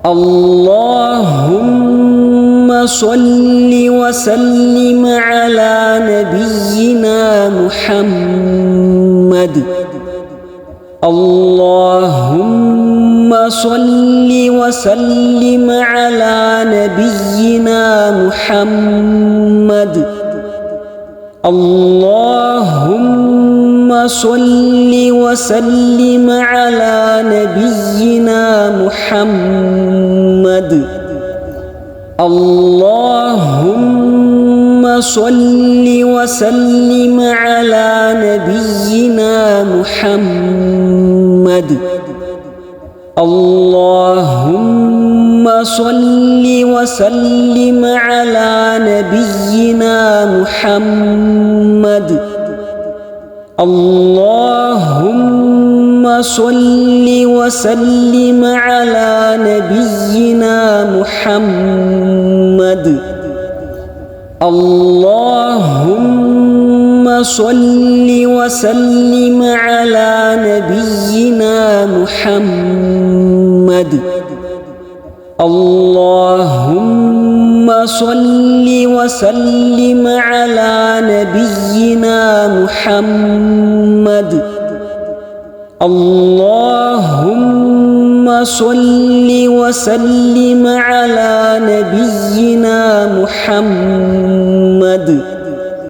اللهم صل وسلم على نبينا محمد. اللهم صل وسلم على نبينا محمد. اللهم صل وسلم على نبينا محمد. اللهم صل وسلم على نبينا محمد. اللهم صل وسلم على نبينا محمد. اللهم صل وسلم على نبينا محمد. اللهم صل وسلم على نبينا محمد. اللهم صل وسلم على نبينا محمد. اللهم صل وسلم على نبينا محمد.